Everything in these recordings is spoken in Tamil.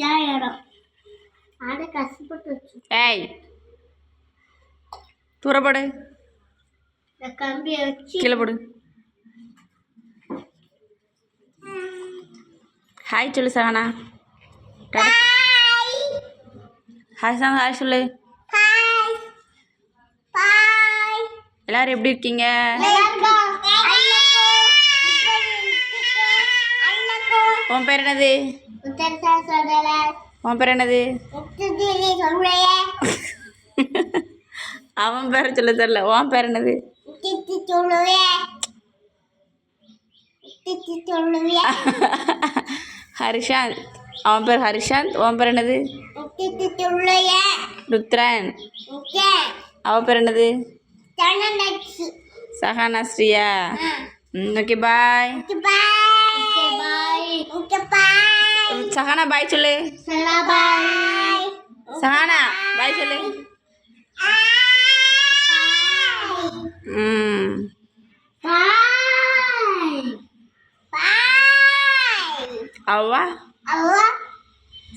இதான் இடம். ஆட கஷ்டப்பட்டு வச்சு. ஏய் தூரப்படு. இந்த கம்பியை வச்சு கீழே போடு. ஹாய் சொல்லு சகனா. ஹாய் சாங் ஹாய் சொல்லு. எல்லாரும் எப்படி இருக்கீங்க? உன் பேர் என்னது? உன் பேர் என்னது? அவன் பேரை சொல்ல தெரியல. உன் பேர் என்னது? ஹரிஷாந்த். அவன் பேர் ஹரிஷாந்த். உன் பேர் என்னது? ருத்ரன். அவன் பேர் என்னது? Sahana Shriya. Okay bye. Sahana bye சொல்லு. சஹானா பாய் சொல்லு. அவ்வா.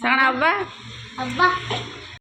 சஹானா அவ்வா.